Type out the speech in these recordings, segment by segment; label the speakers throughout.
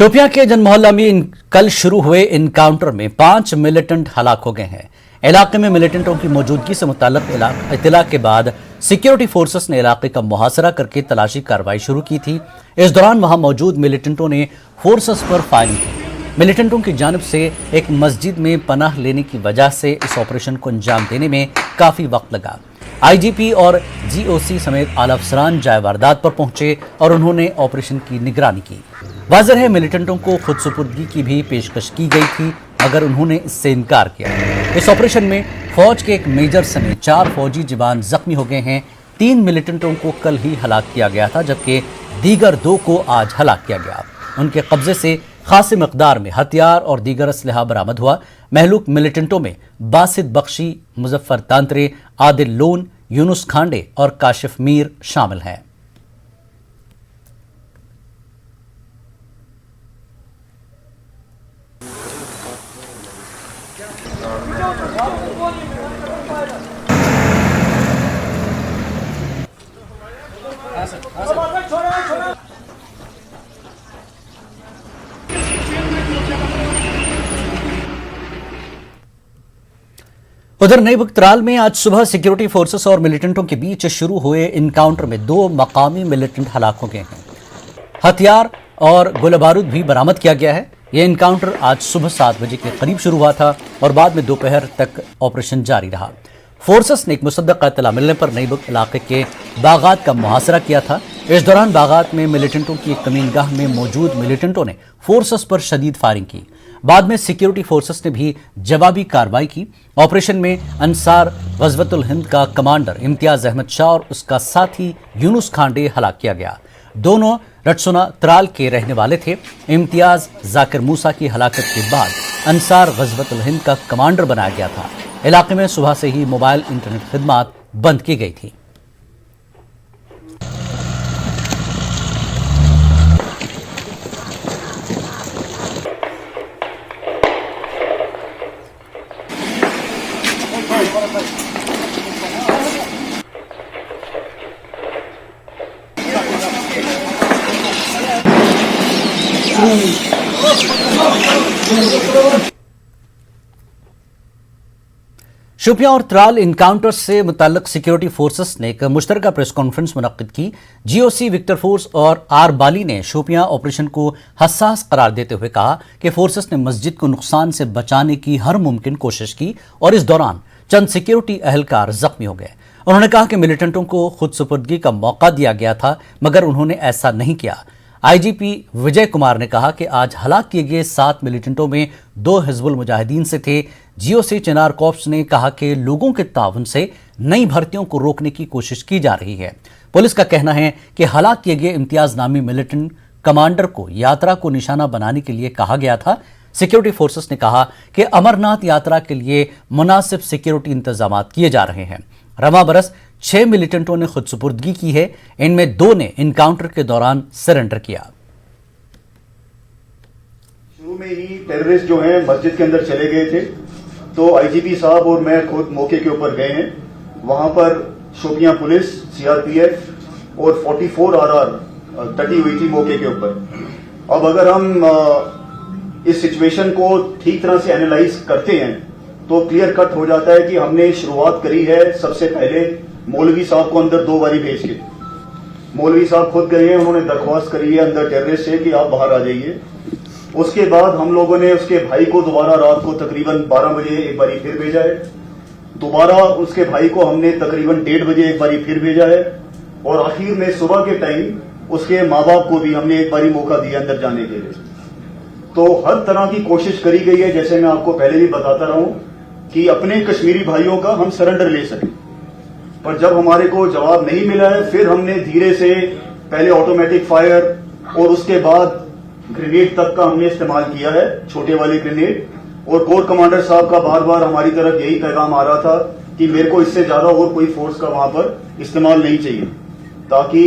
Speaker 1: शोपियां के जन मोहल्ला में कल शुरू हुए इनकाउंटर में 5 मिलिटेंट हलाक हो गए हैं। इलाके में मिलिटेंटों की मौजूदगी से मुताल्लिक इत्तला के बाद सिक्योरिटी फोर्सेस ने इलाके का मुहासरा करके तलाशी कार्रवाई शुरू की थी। इस दौरान वहां मौजूद मिलिटेंटों ने फोर्सेस पर फायरिंग की। मिलिटेंटों की जानिब से एक मस्जिद में पनाह लेने की वजह से इस ऑपरेशन को अंजाम देने में काफी वक्त लगा। आईजीपी और जीओसी समेत आला अफसरान जाए वारदात पर पहुंचे और उन्होंने ऑपरेशन की निगरानी की। वाज़ेह है मिलिटेंटों को खुद सुपुर्दगी की भी पेशकश की गई थी, मगर उन्होंने इससे इनकार किया। इस ऑपरेशन में फौज के एक मेजर समेत 4 फौजी जवान जख्मी हो गए हैं। 3 मिलिटेंटों को कल ही हलाक किया गया था, जबकि दीगर 2 को आज हलाक किया गया। उनके कब्जे से खासी मकदार में हथियार और दीगर असलहा बरामद हुआ। महलूक मिलिटेंटों में बासित बख्शी, मुजफ्फर तांत्रे, आदिल लोन, यूनुस खांडे और काशिफ मीर शामिल हैं। उधर नई बख्तराल में आज सुबह सिक्योरिटी फोर्सेस और मिलिटेंटों के बीच शुरू हुए इनकाउंटर में 2 मकामी मिलिटेंट हलाक हो गए हैं। हथियार और गोला बारूद भी बरामद किया गया है। यह इनकाउंटर आज सुबह 7 बजे के करीब शुरू हुआ था और बाद में दोपहर तक ऑपरेशन जारी रहा। फोर्सेस ने एक मुसद्दक़ा इत्तला मिलने पर नई बख्त इलाके के बागात का मुहासरा किया था। इस दौरान बागात में मिलिटेंटों की एक कमीनगाह में मौजूद मिलिटेंटों ने फोर्सेस पर शदीद फायरिंग की। बाद में सिक्योरिटी फोर्सेस ने भी जवाबी कार्रवाई की। ऑपरेशन में अंसार गज़वतुल हिंद का कमांडर इम्तियाज अहमद शाह और उसका साथी यूनुस खांडे हलाक किया गया। दोनों रटसुना त्राल के रहने वाले थे। इम्तियाज जाकिर मूसा की हलाकत के बाद अंसार गज़वतुल हिंद का कमांडर बनाया गया था। इलाके में सुबह से ही मोबाइल इंटरनेट खिदमत बंद की गई थी। शोपियां और त्राल इनकाउंटर से मुताल्लिक सिक्योरिटी फोर्सेस ने एक मुश्तरका प्रेस कॉन्फ्रेंस मुनक्किद की। जीओसी विक्टर फोर्स और आर बाली ने शोपियां ऑपरेशन को हसास करार देते हुए कहा कि फोर्सेस ने मस्जिद को नुकसान से बचाने की हर मुमकिन कोशिश की और इस दौरान चंद सिक्योरिटी अहलकार जख्मी हो गए। उन्होंने कहा कि मिलिटेंटों को खुद सुपुर्दगी का मौका दिया गया था, मगर उन्होंने ऐसा नहीं किया। आईजीपी विजय कुमार ने कहा कि आज हलाक किए गए 7 मिलिटेंटों में 2 हिजबुल मुजाहिदीन से थे। जीओसी चिनार कॉर्प्स ने कहा कि लोगों के ताउन से नई भर्तियों को रोकने की कोशिश की जा रही है। पुलिस का कहना है कि हलाक किए गए इम्तियाज नामी मिलिटेंट कमांडर को यात्रा को निशाना बनाने के लिए कहा गया था। सिक्योरिटी फोर्सेस ने कहा कि अमरनाथ यात्रा के लिए मुनासिब सिक्योरिटी इंतजाम किए जा रहे हैं। रवा बरस 6 मिलिटेंटों ने खुद सुपुर्दगी की है। इनमें 2 ने इनकाउंटर के दौरान सरेंडर किया।
Speaker 2: शुरू में ही टेररिस्ट जो हैं मस्जिद के अंदर चले गए थे, तो आईजीपी साहब और मैं खुद मौके के ऊपर गए हैं। वहां पर शोपियां पुलिस, सीआरपीएफ और 44 आरआर डटी हुई थी मौके के ऊपर। अब अगर हम इस सिचुएशन को ठीक तरह से एनालाइज करते हैं तो क्लियर कट हो जाता है कि हमने शुरुआत करी है सबसे पहले मौलवी साहब को अंदर 2 बारी भेज के। मौलवी साहब खुद गए हैं, उन्होंने दरख्वास्त करी है अंदर टेररिस्ट से कि आप बाहर आ जाइए। उसके बाद हम लोगों ने उसके भाई को दोबारा रात को तकरीबन 12 बजे एक बारी फिर भेजा है। दोबारा उसके भाई को हमने तकरीबन 1:30 बजे एक बारी फिर भेजा है। और आखिर में सुबह के टाइम उसके माँ बाप को भी हमने एक बारी मौका दिया अंदर जाने के लिए। तो हर तरह की कोशिश करी गई है, जैसे मैं आपको पहले भी बताता रहा हूं, कि अपने कश्मीरी भाइयों का हम सरेंडर ले सकें। पर जब हमारे को जवाब नहीं मिला है, फिर हमने धीरे से पहले ऑटोमेटिक फायर और उसके बाद ग्रेनेड तक का हमने इस्तेमाल किया है, छोटे वाले ग्रेनेड। और कोर कमांडर साहब का बार बार हमारी तरफ यही पैगाम आ रहा था कि मेरे को इससे ज्यादा और कोई फोर्स का वहां पर इस्तेमाल नहीं चाहिए, ताकि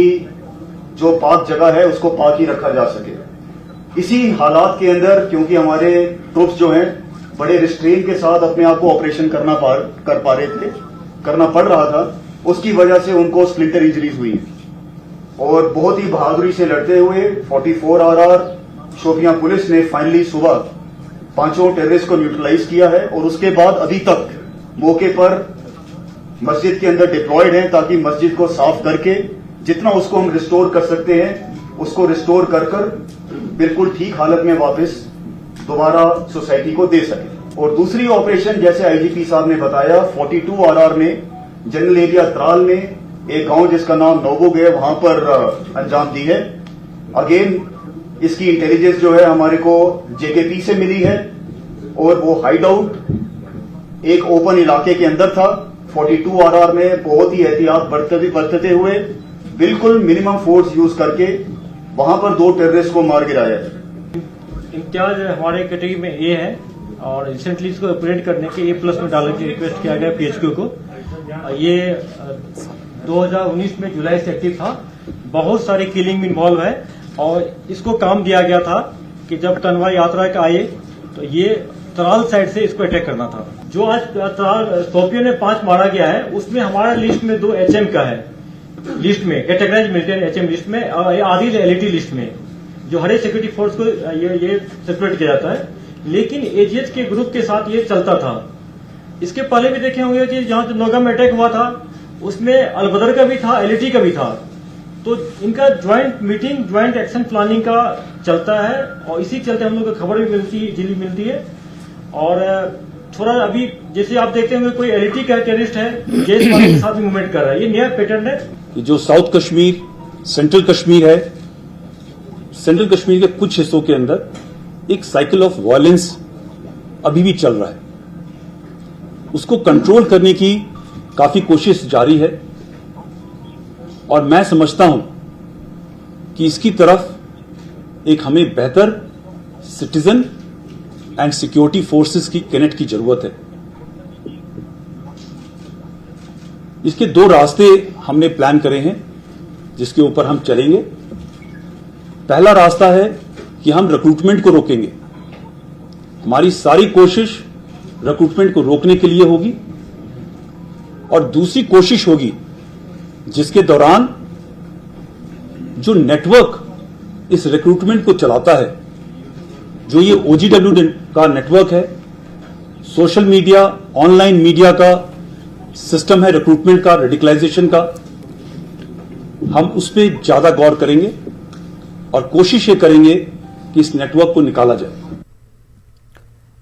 Speaker 2: जो पाक जगह है उसको पाक ही रखा जा सके। इसी हालात के अंदर, क्योंकि हमारे ट्रूप्स जो हैं बड़े रिस्ट्रेन के साथ अपने आप को ऑपरेशन करना पड़ रहा था, उसकी वजह से उनको स्प्लिंटर इंजरीज हुई और बहुत ही बहादुरी से लड़ते हुए 44 आरआर, शोपियां पुलिस ने फाइनली सुबह पांचों टेररिस्ट को न्यूट्रलाइज किया है और उसके बाद अभी तक मौके पर मस्जिद के अंदर डिप्लॉयड हैं ताकि मस्जिद को साफ करके जितना उसको हम रिस्टोर कर सकते हैं उसको रिस्टोर कर बिल्कुल ठीक हालत में वापस दोबारा सोसाइटी को दे सके। और दूसरी ऑपरेशन जैसे आईजीपी साहब ने बताया 42 RR ने जनरल एरिया त्राल में एक गांव जिसका नाम नोबोग है वहां पर अंजाम दी है। अगेन इसकी इंटेलिजेंस जो है हमारे को जेकेपी से मिली है और वो हाइड आउट एक ओपन इलाके के अंदर था। 42 RR में बहुत ही एहतियात बरतते हुए बिल्कुल मिनिमम फोर्स यूज करके वहां पर 2 टेररिस्ट को मार गिराया है।
Speaker 3: इम्तियाज हमारे कैटेगरी में ए है और रिसेंटली इसको अपग्रेड करने के A+ में डालने की रिक्वेस्ट किया गया PHQ को। ये 2019 में जुलाई से एक्टिव था, बहुत सारी किलिंग में इन्वॉल्व है और इसको काम दिया गया था कि जब तनवा यात्रा का आए तो ये त्राल साइड से इसको अटैक करना था। जो आज त्राल शोपियां में 5 मारा गया है उसमें हमारा लिस्ट में 2 HM का है, लिस्ट में कैटेगराइज मिलिटेंट HM लिस्ट में और आधी LET लिस्ट में, जो हर एक सिक्योरिटी फोर्स को ये सेपरेट किया जाता है। लेकिन AGH के ग्रुप के साथ ये चलता था। इसके पहले भी देखे होंगे कि जहां नौगाम में अटैक हुआ था उसमें अलबदर का भी था, LET का भी था। तो इनका joint meeting, joint action planning का चलता है और इसी चलते हम लोग को खबर भी मिलती है। और थोड़ा अभी जैसे आप देखते होंगे कोई LET का टेररिस्ट है जेश वाले के साथ भी मूवमेंट कर रहा है, ये नया पैटर्न है।
Speaker 4: जो साउथ कश्मीर, सेंट्रल कश्मीर है, सेंट्रल कश्मीर के कुछ हिस्सों के अंदर एक साइकिल ऑफ वायलेंस अभी भी चल रहा है। उसको कंट्रोल करने की काफी कोशिश जारी है और मैं समझता हूं कि इसकी तरफ एक हमें बेहतर सिटीजन एंड सिक्योरिटी फोर्सेस की कनेक्ट की जरूरत है। इसके 2 रास्ते हमने प्लान करे हैं जिसके ऊपर हम चलेंगे। पहला रास्ता है कि हम रिक्रूटमेंट को रोकेंगे। हमारी सारी कोशिश रिक्रूटमेंट को रोकने के लिए होगी और दूसरी कोशिश होगी जिसके दौरान जो नेटवर्क इस रिक्रूटमेंट को चलाता है, जो ये OGW का नेटवर्क है, सोशल मीडिया, ऑनलाइन मीडिया का सिस्टम है रिक्रूटमेंट का, रेडिकलाइजेशन का, हम उस पर ज्यादा गौर करेंगे और कोशिश ये करेंगे कि इस नेटवर्क को निकाला जाए।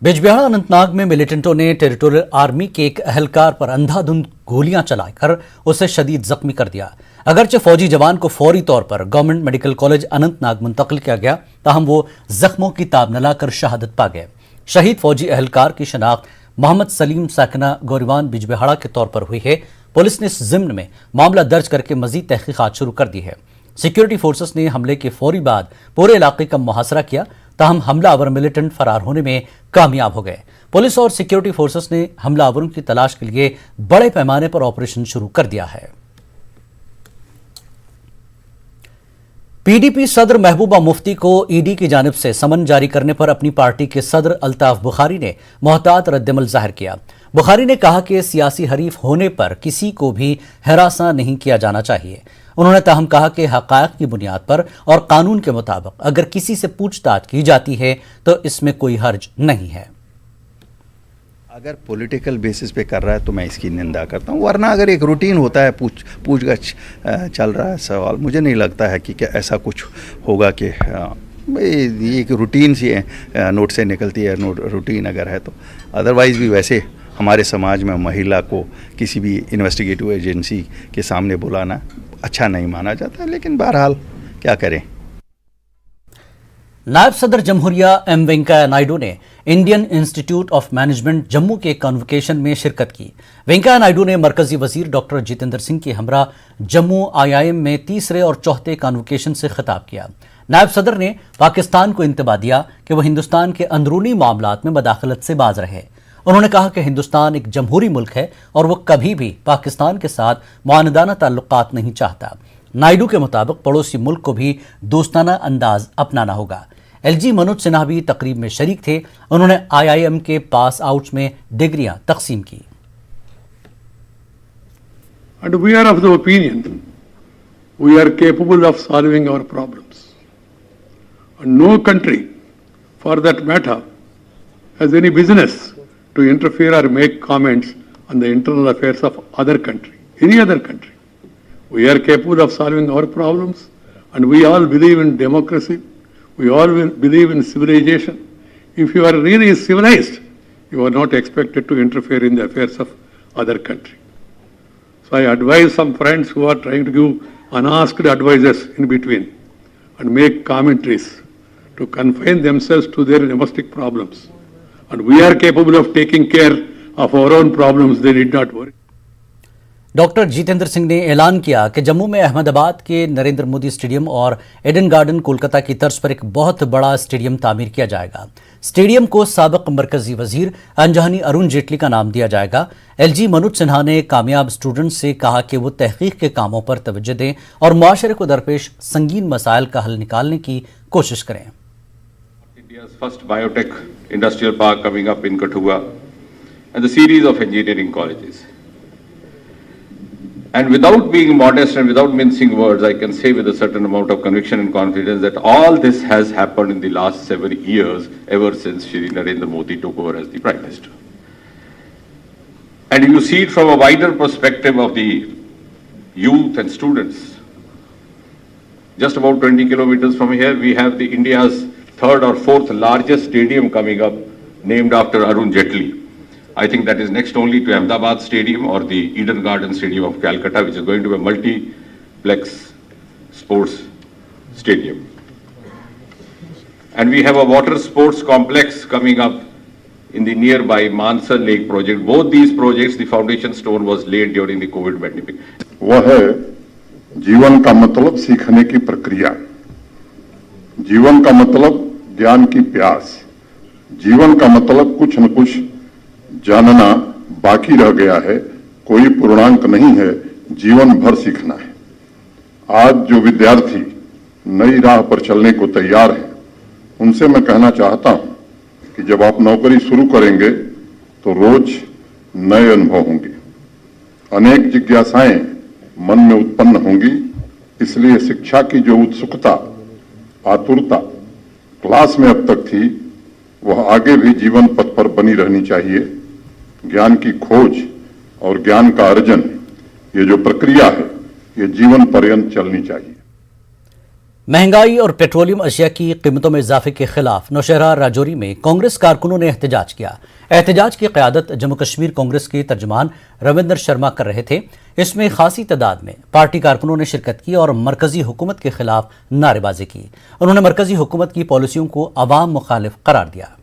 Speaker 1: बिजबिहाड़ा अनंतनाग में मिलिटेंटों ने टेरिटोरियल आर्मी के एक अहलकार पर अंधाधुंध गोलियां चलाकर उसे शदीद जख्मी कर दिया। अगरचे फौजी जवान को फौरी तौर पर गवर्नमेंट मेडिकल कॉलेज अनंतनाग मुंतकिल किया गया, ताहम वो जख्मों की ताब न लाकर शहादत पा गए। शहीद फौजी अहलकार की शनाख्त मोहम्मद सलीम साकना गोरीवान बिजबिहाड़ा के तौर पर हुई है। पुलिस ने इस जिम्न में मामला दर्ज करके मजीद तहकीकात शुरू कर दी है। सिक्योरिटी फोर्सेस ने हमले के फौरी बाद पूरे इलाके का मुहासरा किया, ताहम हमलावर मिलिटेंट फरार होने में कामयाब हो गए। पुलिस और सिक्योरिटी फोर्सेस ने हमलावरों की तलाश के लिए बड़े पैमाने पर ऑपरेशन शुरू कर दिया है। PDP सदर महबूबा मुफ्ती को ED की जानिब से समन जारी करने पर अपनी पार्टी के सदर अल्ताफ बुखारी ने मोहतात रद्दमल जाहिर किया। बुखारी ने कहा कि सियासी हरीफ होने पर किसी को भी हरासा नहीं किया जाना चाहिए। उन्होंने ताहम कहा कि हक़ाइक़ की बुनियाद पर और कानून के मुताबिक अगर किसी से पूछताछ की जाती है तो इसमें कोई हर्ज नहीं है।
Speaker 5: अगर पॉलिटिकल बेसिस पे कर रहा है तो मैं इसकी निंदा करता हूँ, वरना अगर एक रूटीन होता है पूछगछ चल रहा है सवाल, मुझे नहीं लगता है कि क्या ऐसा कुछ होगा कि ये एक रूटीन सी नोट से निकलती है, रूटीन अगर है तो। अदरवाइज़ भी वैसे हमारे समाज में महिला को किसी भी इन्वेस्टिगेटिव एजेंसी के सामने बुलाना अच्छा नहीं माना जाता, लेकिन बहरहाल क्या करें।
Speaker 1: नायब सदर जमहूरिया M वेंकैया नायडू ने Indian institute of management Jammu के कन्वोकेशन में शिरकत की। वेंकैया नायडू ने मरकजी वजीर डॉक्टर जितेंद्र सिंह के हमरा जम्मू IIM में तीसरे और चौथे कन्वोकेशन से खिताब किया। नायब सदर ने पाकिस्तान को इंतबा दिया कि वह हिंदुस्तान के अंदरूनी मामलात में मदाखलत से बाज रहे। उन्होंने कहा कि हिंदुस्तान एक जमहूरी मुल्क है और वह कभी भी पाकिस्तान के साथ मुआनदाना ताल्लुकात नहीं चाहता। नायडू के मुताबिक पड़ोसी मुल्क को भी दोस्ताना अंदाज अपनाना होगा। LG मनोज सिन्हा भी तकरीब में शरीक थे। उन्होंने IIM के पास आउट्स में डिग्रियां तकसीम की।
Speaker 6: And we are of the opinion we are capable of solving our problems. And no country, for that matter, has any business to interfere or make comments on the internal affairs of other country, any other country. We are capable of solving our problems, and we all believe in democracy. We all believe in civilization. If you are really civilized, you are not expected to interfere in the affairs of other country. So I advise some friends who are trying to give unasked advices in between and make commentaries to confine themselves to their domestic problems. And we are capable of taking care of our own problems, they need not worry.
Speaker 1: Doctor Jitendra Singh ने ऐलान किया कि जम्मू में अहमदाबाद के Narendra Modi stadium और Aiden garden Kolkata की तर्ज पर एक बहुत बड़ा स्टेडियम तामीर किया जाएगा। स्टेडियम को साबिक मरकजी वजीर अंजहानी अरुण जेटली का नाम दिया जाएगा। एलजी मनोज सिन्हा ने कामयाब स्टूडेंट्स से कहा कि वो तहकीक के कामों पर तवज्जो दें और मुआशरे को दरपेश संगीन मसाइल का हल निकालने की कोशिश करें।
Speaker 7: India's first biotech industrial park coming up in Kathua and the series of engineering colleges. And without being modest and without mincing words, I can say with a certain amount of conviction and confidence that all this has happened in the last 7 years, ever since Shri Narendra Modi took over as the Prime Minister. And if you see it from a wider perspective of the youth and students, just about 20 kilometers from here, we have the India's third or fourth largest stadium coming up, named after Arun Jetli. I think that is next only to Ahmedabad Stadium or the Eden Garden Stadium of Calcutta, which is going to be a multiplex sports stadium. And we have a water sports complex coming up in the nearby Mansar Lake project. Both these projects, the foundation stone was laid during the COVID pandemic.
Speaker 8: वह है जीवन का मतलब सीखने की प्रक्रिया, जीवन का मतलब ज्ञान की प्यास, जीवन का मतलब कुछ न कुछ जानना बाकी रह गया है, कोई पूर्णांक नहीं है, जीवन भर सीखना है। आज जो विद्यार्थी नई राह पर चलने को तैयार हैं, उनसे मैं कहना चाहता हूं कि जब आप नौकरी शुरू करेंगे तो रोज नए अनुभव होंगे, अनेक जिज्ञासाएं मन में उत्पन्न होंगी। इसलिए शिक्षा की जो उत्सुकता, आतुरता क्लास में अब तक थी, वह आगे भी जीवन पथ पर बनी रहनी चाहिए। ज्ञान की खोज और ज्ञान का अर्जन, ये जो प्रक्रिया है, ये जीवन पर्यंत चलनी चाहिए।
Speaker 1: महंगाई और पेट्रोलियम अशिया की कीमतों में इजाफे के खिलाफ नौशहरा राजौरी में कांग्रेस कारकुनों ने एहतजाज किया। एहतजाज की क़यादत जम्मू कश्मीर कांग्रेस के तर्जमान रविंदर शर्मा कर रहे थे। इसमें खासी तादाद में पार्टी कारकुनों ने शिरकत की और मरकजी हुकूमत के खिलाफ नारेबाजी की। उन्होंने मरकजी हुकूमत की पॉलिसियों को अवाम मुखालिफ करार दिया।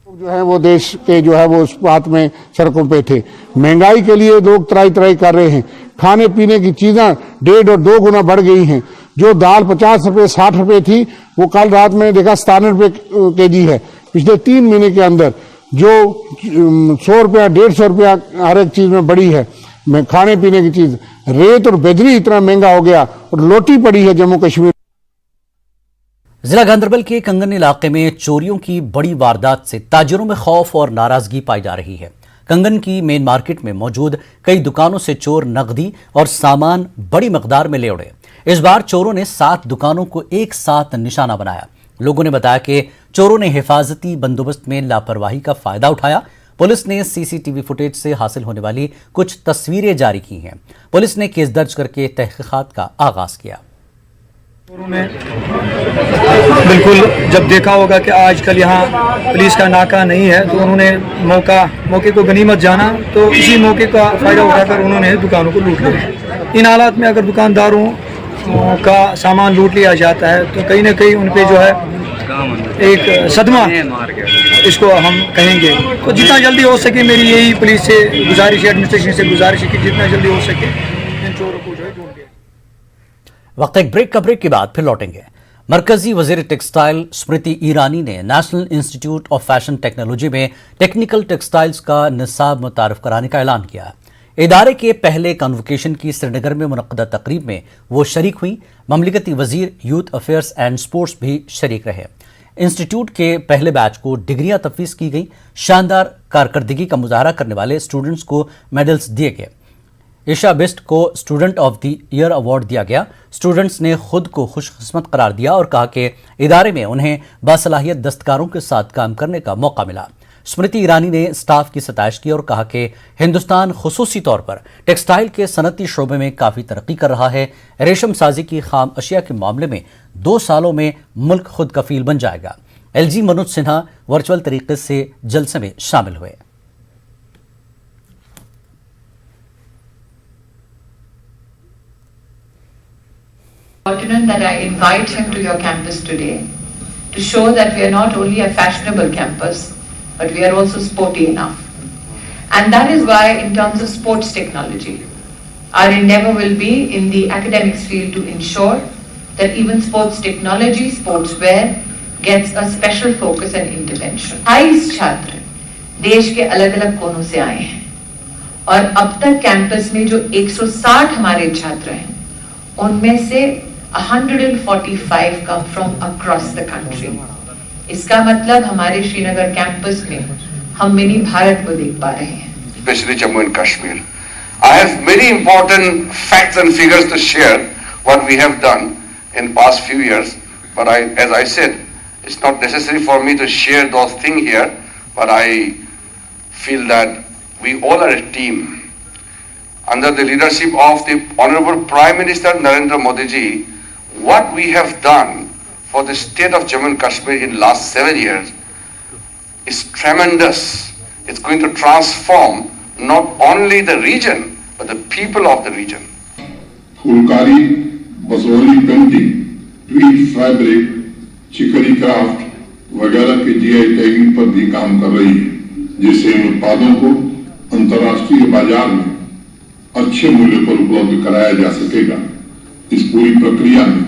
Speaker 6: जो है वो देश के जो है वो उस बात में सड़कों पे थे। महंगाई के लिए लोग त्राई त्राई कर रहे हैं। खाने पीने की चीजें 1.5 और 2 गुना बढ़ गई हैं। जो दाल 50 रुपए 60 रुपए थी, वो कल रात में देखा 97 रुपए केजी है। पिछले 3 महीने के अंदर जो 100 रुपया 150 रुपया हर एक चीज में बढ़ी है। खाने पीने की चीज, रेत और बजरी इतना महंगा हो गया और लोटी पड़ी है जम्मू कश्मीर।
Speaker 1: जिला गांधरबल के कंगन इलाके में चोरियों की बड़ी वारदात से ताजिरों में खौफ और नाराजगी पाई जा रही है। कंगन की मेन मार्केट में मौजूद कई दुकानों से चोर नकदी और सामान बड़ी मकदार में ले उड़े। इस बार चोरों ने 7 दुकानों को एक साथ निशाना बनाया। लोगों ने बताया कि चोरों ने हिफाजती बंदोबस्त में लापरवाही का फायदा उठाया। पुलिस ने सीसीटीवी फुटेज से हासिल होने वाली कुछ तस्वीरें जारी की हैं। पुलिस ने केस दर्ज करके तहकीकात का आगाज किया।
Speaker 9: ने बिल्कुल जब देखा होगा कि आजकल यहाँ पुलिस का नाका नहीं है, तो उन्होंने मौके को गनीमत जाना, तो इसी मौके का फ़ायदा उठाकर उन्होंने दुकानों को लूट लिया। इन हालात में अगर दुकानदारों का सामान लूट लिया जाता है तो कहीं ना कहीं उन पे जो है एक सदमा इसको हम कहेंगे। तो जितना जल्दी हो सके मेरी यही पुलिस से गुजारिश है, एडमिनिस्ट्रेशन से गुजारिश है कि जितना जल्दी हो सके इन चोरों को जो है ढूंढ के।
Speaker 1: वक्त एक ब्रेक का ब्रेक के बाद फिर लौटेंगे। मरकजी वजीर टेक्सटाइल स्मृति ईरानी ने national institute of fashion technology में टेक्निकल टेक्सटाइल्स का निसाब मुतारफ कराने का ऐलान किया। इदारे के पहले कन्वोकेशन की श्रीनगर में मुनक्कदा तकरीब में वो शरीक हुई। ममलिकती वजीर यूथ अफेयर्स एंड स्पोर्ट्स भी शरीक रहे। इंस्टीट्यूट के पहले बैच को डिग्रियां तफवीज़ की गई। शानदार कारकर्दगी का मुजाहरा करने वाले स्टूडेंट्स को मेडल्स दिए गए। ईशा बिस्ट को student of the year award दिया गया। स्टूडेंट्स ने खुद को खुशकिस्मत करार दिया और कहा कि इदारे में उन्हें बासलाहियत दस्तकारों के साथ काम करने का मौका मिला। स्मृति ईरानी ने स्टाफ की सताइश की और कहा कि हिंदुस्तान खुसूसी तौर पर टेक्सटाइल के सनती शोबे में काफ़ी तरक्की कर रहा है। रेशम साजी की खाम अशिया के मामले में 2 सालों में मुल्क खुद कफील बन जाएगा। एलजी मनोज सिन्हा वर्चुअल तरीके से जलसे में शामिल हुए।
Speaker 10: Fortunate that I invite him to your campus today to show that we are not only a fashionable campus, but we are also sporty enough. And that is why, in terms of sports technology, our endeavor will be in the academics field to ensure that even sports technology, sportswear, gets a special focus and intervention. 28 छात्र देश के अलग-अलग कोनों से आए हैं और अब तक कैंपस में जो 160 हमारे छात्र हैं, उनमें से 145 come from across the country. इसका मतलब हमारे श्रीनगर कैंपस में हम मिनी भारत को देख पा रहे हैं.
Speaker 11: Especially Jammu and Kashmir. I have many important facts and figures to share what we have done in past few years. But as I said, it's not necessary for me to share those things here. But I feel that we all are a team. Under the leadership of the Honorable Prime Minister Narendra Modi ji, what we have done for the state of Jammu and Kashmir in last 7 years is tremendous. It's going to transform not only the region, but the people of the region.
Speaker 8: Phulkari, Basoli painting, tweet fabric, चिकनी craft वगैरह के GI tagging पर भी काम कर रही है, जिससे इन उत्पादों को अंतर्राष्ट्रीय बाजार में अच्छे मूल्य पर उपलब्ध कराया जा सकेगा। इस पूरी प्रक्रिया में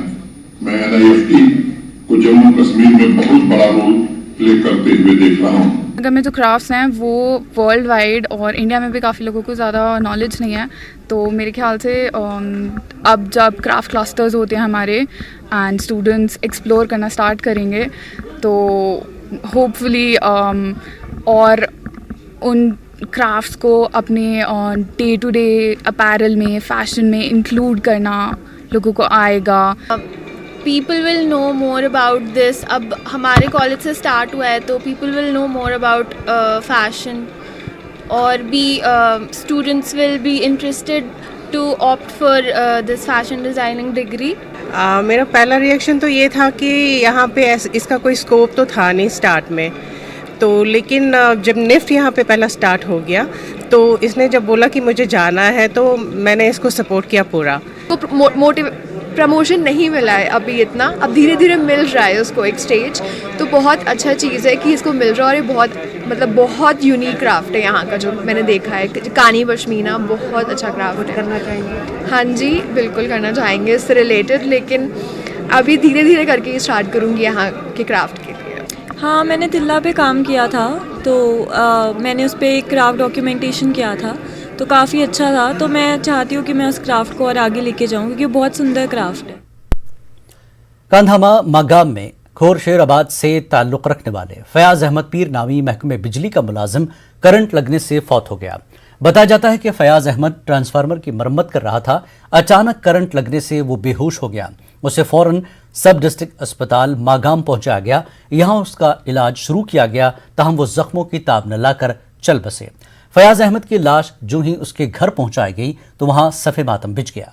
Speaker 8: मैं NIFT को जम्मू कश्मीर में बहुत बड़ा रोल प्ले करते हुए देख रहा हूँ।
Speaker 12: अगर में जो क्राफ्ट्स हैं वो वर्ल्ड वाइड और इंडिया में भी काफ़ी लोगों को ज़्यादा नॉलेज नहीं है, तो मेरे ख्याल से अब जब क्राफ्ट क्लस्टर्स होते हैं हमारे एंड स्टूडेंट्स एक्सप्लोर करना स्टार्ट करेंगे, तो होपफुली और उन क्राफ्ट्स को अपने डे टू डे अपैरल में, फैशन में इंक्लूड करना लोगों को आएगा।
Speaker 13: People will know more about this. अब हमारे कॉलेज से स्टार्ट हुआ है तो people will know more about fashion और भी students will be interested to opt for this fashion designing degree.
Speaker 14: मेरा पहला रिएक्शन तो ये था कि यहाँ पे इसका कोई स्कोप तो था नहीं स्टार्ट में, तो लेकिन जब निफ्ट यहाँ पे पहला स्टार्ट हो गया तो इसने जब बोला कि मुझे जाना है तो मैंने इसको सपोर्ट किया पूरा।
Speaker 15: तो प्रमोशन नहीं मिला है अभी इतना, अब धीरे धीरे मिल रहा है उसको एक स्टेज, तो बहुत अच्छा चीज़ है कि इसको मिल रहा है। और ये बहुत मतलब बहुत यूनिक क्राफ्ट है यहाँ का जो मैंने देखा है, कानी पश्मीना बहुत अच्छा क्राफ्ट है। करना चाहेंगे? हाँ जी बिल्कुल करना चाहेंगे इससे रिलेटेड, लेकिन अभी धीरे धीरे करके स्टार्ट करूँगी यहाँ के क्राफ्ट के लिए।
Speaker 16: हाँ, मैंने तिल्ला पे काम किया था, तो मैंने उस पर एक क्राफ्ट डॉक्यूमेंटेशन किया था, तो काफ़ी अच्छा था। तो मैं चाहती हूँ कि मैं उस क्राफ्ट को और आगे लेके जाऊँ क्योंकि बहुत सुंदर क्राफ्ट है।
Speaker 1: कंधामा मागाम में खोरशेराबाद से ताल्लुक़ रखने वाले फयाज अहमद पीर नामी महकमे बिजली का मुलाजिम करंट लगने से फौत हो गया। बताया जाता है कि फयाज अहमद ट्रांसफार्मर की मरम्मत कर रहा था, अचानक करंट लगने से वो बेहोश हो गया। उसे फौरन सब डिस्ट्रिक्ट अस्पताल मागाम पहुंचाया गया, यहाँ उसका इलाज शुरू किया गया, ताहम वो जख्मों की ताब न लाकर चल बसे। फयाज अहमद की लाश जो ही उसके घर पहुंचाई गई तो वहां सफ़े मातम बिछ गया।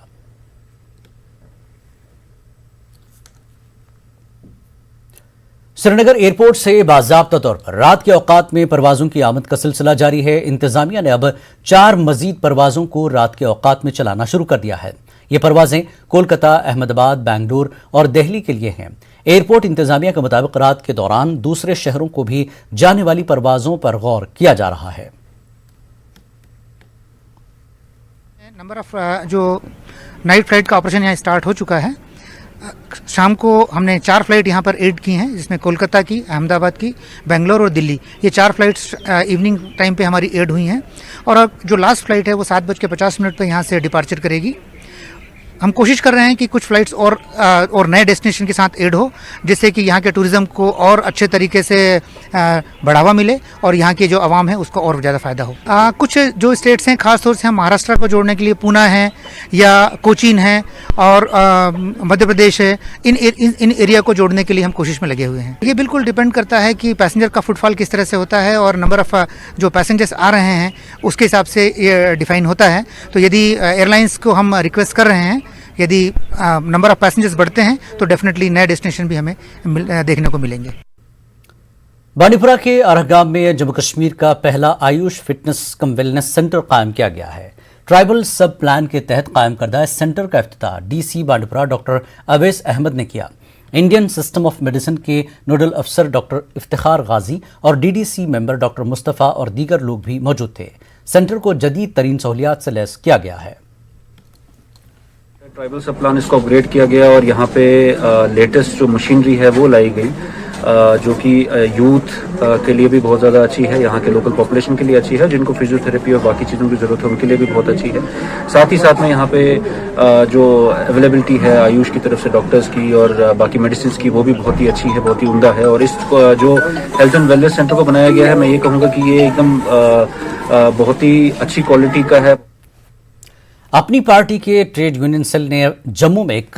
Speaker 1: श्रीनगर एयरपोर्ट से बाज़ाब्ता तौर पर रात के औकात में परवाज़ों की आमद का सिलसिला जारी है। इंतजामिया ने अब 4 मजीद परवाज़ों को रात के औकात में चलाना शुरू कर दिया है। ये परवाज़ें कोलकाता, अहमदाबाद, बेंगलुरु और दिल्ली के लिए हैं। एयरपोर्ट इंतजामिया के मुताबिक रात के दौरान दूसरे शहरों को भी जाने वाली परवाज़ों पर गौर किया जा रहा है।
Speaker 17: नंबर ऑफ जो नाइट फ्लाइट का ऑपरेशन यहाँ स्टार्ट हो चुका है। शाम को हमने 4 फ्लाइट यहाँ पर ऐड की हैं, जिसमें कोलकाता की, अहमदाबाद की, बेंगलोर और दिल्ली, ये 4 फ्लाइट्स इवनिंग टाइम पे हमारी ऐड हुई हैं। और अब जो लास्ट फ्लाइट है वो 7:50 पर यहाँ से डिपार्चर करेगी। हम कोशिश कर रहे हैं कि कुछ फ्लाइट्स और नए डेस्टिनेशन के साथ ऐड हो, जिससे कि यहाँ के टूरिज़्म को और अच्छे तरीके से बढ़ावा मिले और यहाँ की जो आवाम है उसको और ज़्यादा फ़ायदा हो। कुछ जो स्टेट्स हैं, ख़ास तौर से हम महाराष्ट्र को जोड़ने के लिए पूना है या कोचीन है और मध्य प्रदेश है, इन एरिया को जोड़ने के लिए हम कोशिश में लगे हुए हैं। ये बिल्कुल डिपेंड करता है कि पैसेंजर का फुटफॉल किस तरह से होता है और नंबर ऑफ़ जो पैसेंजर्स आ रहे हैं उसके हिसाब से ये डिफ़ाइन होता है। तो यदि एयरलाइंस को हम रिक्वेस्ट कर रहे हैं, यदि नंबर ऑफ पैसेंजर्स बढ़ते हैं तो डेफिनेटली नए डेस्टिनेशन भी हमें देखने को मिलेंगे।
Speaker 1: बांडीपुरा के अरहगाम में जम्मू कश्मीर का पहला आयुष फिटनेस कम वेलनेस सेंटर कायम किया गया है। ट्राइबल सब प्लान के तहत कायम करदा इस सेंटर का इफ्तिताह डीसी बांडीपुरा डॉक्टर अवैस अहमद ने किया। इंडियन सिस्टम ऑफ मेडिसिन के नोडल अफसर डॉक्टर इफ्तिखार गाजी और डीडीसी मेंबर डॉक्टर मुस्तफ़ा और दीगर लोग भी मौजूद थे। सेंटर को जदीद तरीन सहूलियात से लैस किया गया है।
Speaker 18: ट्राइबल सब प्लान इसको अपग्रेड किया गया और यहाँ पे लेटेस्ट जो मशीनरी है वो लाई गई, जो कि यूथ के लिए भी बहुत ज़्यादा अच्छी है, यहाँ के लोकल पॉपुलेशन के लिए अच्छी है, जिनको फिजियोथेरेपी और बाकी चीज़ों की ज़रूरत है उनके लिए भी बहुत अच्छी है। साथ ही साथ में यहाँ पे जो अवेलेबिलिटी है आयुष की तरफ से डॉक्टर्स की और बाकी मेडिसिन की वो भी बहुत ही अच्छी है, बहुत ही उम्दा है। और इस जो हेल्थ एंड वेलनेस सेंटर को बनाया गया है, मैं ये कहूँगा कि ये एकदम बहुत ही अच्छी क्वालिटी का है।
Speaker 1: अपनी पार्टी के ट्रेड यूनियन सेल ने जम्मू में एक